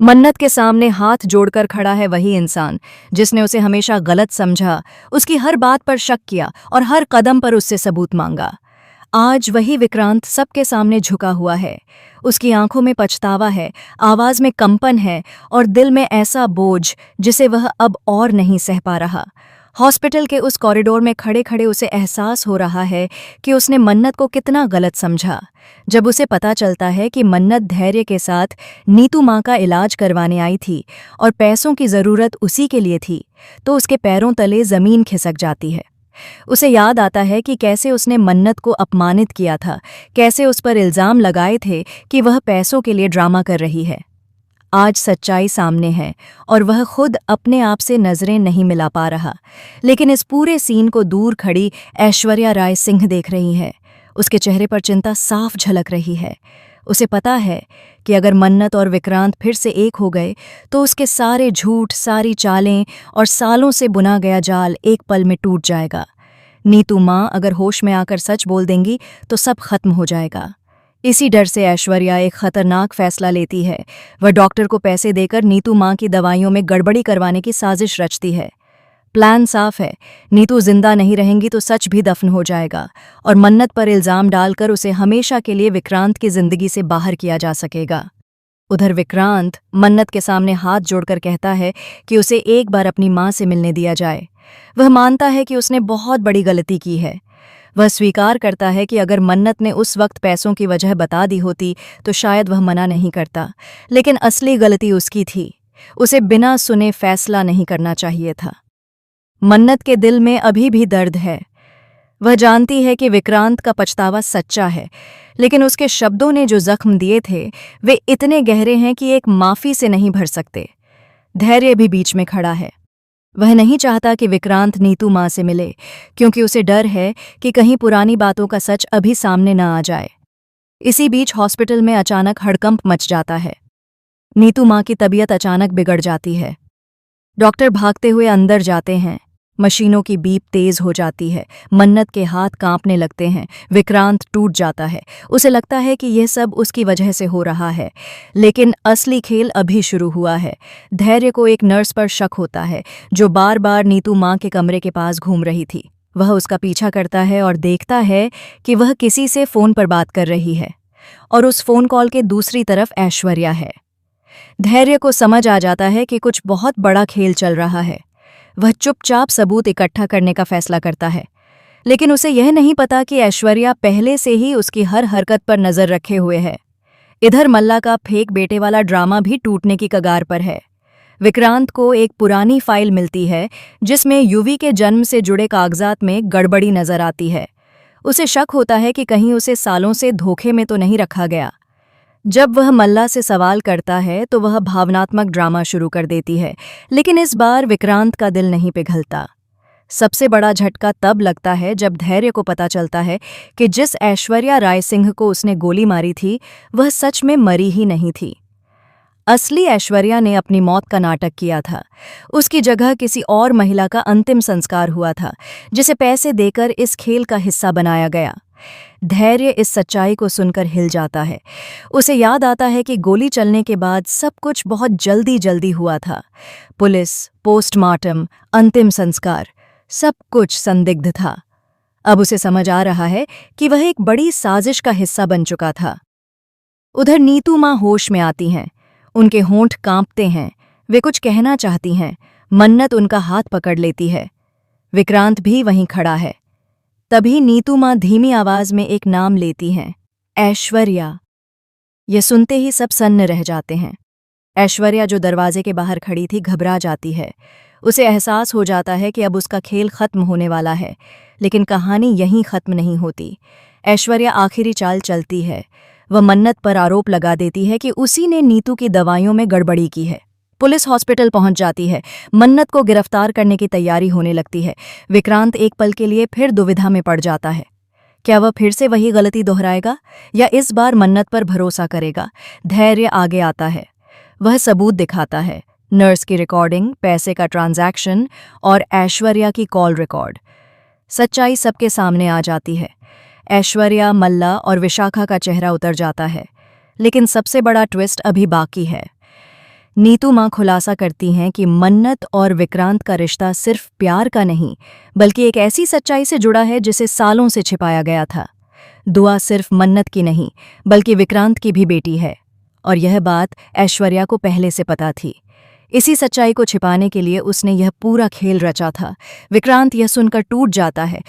मन्नत के सामने हाथ जोड़कर खड़ा है वही इंसान जिसने उसे हमेशा गलत समझा, उसकी हर बात पर शक किया और हर कदम पर उससे सबूत मांगा। आज वही विक्रांत सबके सामने झुका हुआ है। उसकी आंखों में पछतावा है, आवाज में कंपन है और दिल में ऐसा बोझ जिसे वह अब और नहीं सह पा रहा। हॉस्पिटल के उस कॉरिडोर में खड़े खड़े उसे एहसास हो रहा है कि उसने मन्नत को कितना गलत समझा। जब उसे पता चलता है कि मन्नत धैर्य के साथ नीतू माँ का इलाज करवाने आई थी और पैसों की ज़रूरत उसी के लिए थी, तो उसके पैरों तले ज़मीन खिसक जाती है। उसे याद आता है कि कैसे उसने मन्नत को अपमानित किया था, कैसे उस पर इल्ज़ाम लगाए थे कि वह पैसों के लिए ड्रामा कर रही है। आज सच्चाई सामने है और वह खुद अपने आप से नजरें नहीं मिला पा रहा, लेकिन इस पूरे सीन को दूर खड़ी ऐश्वर्या राय सिंह देख रही है। उसके चेहरे पर चिंता साफ झलक रही है। उसे पता है कि अगर मन्नत और विक्रांत फिर से एक हो गए तो उसके सारे झूठ, सारी चालें और सालों से बुना गया जाल एक पल में टूट जाएगा। नीतू माँ अगर होश में आकर सच बोल देंगी तो सब खत्म हो जाएगा। इसी डर से ऐश्वर्या एक खतरनाक फैसला लेती है। वह डॉक्टर को पैसे देकर नीतू माँ की दवाइयों में गड़बड़ी करवाने की साजिश रचती है। प्लान साफ है, नीतू जिंदा नहीं रहेंगी तो सच भी दफन हो जाएगा और मन्नत पर इल्जाम डालकर उसे हमेशा के लिए विक्रांत की जिंदगी से बाहर किया जा सकेगा। उधर विक्रांत मन्नत के सामने हाथ जोड़कर कहता है कि उसे एक बार अपनी माँ से मिलने दिया जाए। वह मानता है कि उसने बहुत बड़ी गलती की है। वह स्वीकार करता है कि अगर मन्नत ने उस वक्त पैसों की वजह बता दी होती तो शायद वह मना नहीं करता, लेकिन असली गलती उसकी थी। उसे बिना सुने फैसला नहीं करना चाहिए था। मन्नत के दिल में अभी भी दर्द है। वह जानती है कि विक्रांत का पछतावा सच्चा है, लेकिन उसके शब्दों ने जो जख्म दिए थे वे इतने गहरे हैं कि एक माफी से नहीं भर सकते। धैर्य भी बीच में खड़ा है। वह नहीं चाहता कि विक्रांत नीतू माँ से मिले, क्योंकि उसे डर है कि कहीं पुरानी बातों का सच अभी सामने न आ जाए। इसी बीच हॉस्पिटल में अचानक हड़कंप मच जाता है। नीतू माँ की तबीयत अचानक बिगड़ जाती है। डॉक्टर भागते हुए अंदर जाते हैं। मशीनों की बीप तेज हो जाती है। मन्नत के हाथ कांपने लगते हैं। विक्रांत टूट जाता है। उसे लगता है कि यह सब उसकी वजह से हो रहा है, लेकिन असली खेल अभी शुरू हुआ है। धैर्य को एक नर्स पर शक होता है जो बार बार नीतू माँ के कमरे के पास घूम रही थी। वह उसका पीछा करता है और देखता है कि वह किसी से फोन पर बात कर रही है और उस फोन कॉल के दूसरी तरफ ऐश्वर्या है। धैर्य को समझ आ जाता है कि कुछ बहुत बड़ा खेल चल रहा है। वह चुपचाप सबूत इकट्ठा करने का फैसला करता है, लेकिन उसे यह नहीं पता कि ऐश्वर्या पहले से ही उसकी हर हरकत पर नजर रखे हुए है। इधर मल्ला का फेक बेटे वाला ड्रामा भी टूटने की कगार पर है। विक्रांत को एक पुरानी फाइल मिलती है जिसमें युवी के जन्म से जुड़े कागजात में गड़बड़ी नजर आती है। उसे शक होता है कि कहीं उसे सालों से धोखे में तो नहीं रखा गया। जब वह मल्ला से सवाल करता है तो वह भावनात्मक ड्रामा शुरू कर देती है, लेकिन इस बार विक्रांत का दिल नहीं पिघलता। सबसे बड़ा झटका तब लगता है जब धैर्य को पता चलता है कि जिस ऐश्वर्या राय सिंह को उसने गोली मारी थी वह सच में मरी ही नहीं थी। असली ऐश्वर्या ने अपनी मौत का नाटक किया था। उसकी जगह किसी और महिला का अंतिम संस्कार हुआ था, जिसे पैसे देकर इस खेल का हिस्सा बनाया गया। धैर्य इस सच्चाई को सुनकर हिल जाता है। उसे याद आता है कि गोली चलने के बाद सब कुछ बहुत जल्दी जल्दी हुआ था। पुलिस, पोस्टमार्टम, अंतिम संस्कार, सब कुछ संदिग्ध था। अब उसे समझ आ रहा है कि वह एक बड़ी साजिश का हिस्सा बन चुका था। उधर नीतू माँ होश में आती हैं। उनके होंठ कांपते हैं। वे कुछ कहना चाहती हैं। मन्नत उनका हाथ पकड़ लेती है। विक्रांत भी वहीं खड़ा है। तभी नीतू माँ धीमी आवाज में एक नाम लेती हैं, ऐश्वर्या। यह सुनते ही सब सन्न रह जाते हैं। ऐश्वर्या जो दरवाजे के बाहर खड़ी थी घबरा जाती है। उसे एहसास हो जाता है कि अब उसका खेल खत्म होने वाला है, लेकिन कहानी यहीं खत्म नहीं होती। ऐश्वर्या आखिरी चाल चलती है। वह मन्नत पर आरोप लगा देती है कि उसी ने नीतू की दवाइयों में गड़बड़ी की है। पुलिस हॉस्पिटल पहुंच जाती है। मन्नत को गिरफ्तार करने की तैयारी होने लगती है। विक्रांत एक पल के लिए फिर दुविधा में पड़ जाता है। क्या वह फिर से वही गलती दोहराएगा या इस बार मन्नत पर भरोसा करेगा? धैर्य आगे आता है। वह सबूत दिखाता है, नर्स की रिकॉर्डिंग, पैसे का ट्रांजैक्शन और ऐश्वर्या की कॉल रिकॉर्ड। सच्चाई सबके सामने आ जाती है। ऐश्वर्या, मल्ला और विशाखा का चेहरा उतर जाता है, लेकिन सबसे बड़ा ट्विस्ट अभी बाकी है। नीतू माँ खुलासा करती हैं कि मन्नत और विक्रांत का रिश्ता सिर्फ प्यार का नहीं, बल्कि एक ऐसी सच्चाई से जुड़ा है जिसे सालों से छिपाया गया था। दुआ सिर्फ मन्नत की नहीं, बल्कि विक्रांत की भी बेटी है, और यह बात ऐश्वर्या को पहले से पता थी। इसी सच्चाई को छिपाने के लिए उसने यह पूरा खेल रचा था। विक्रांत यह सुनकर टूट जाता है।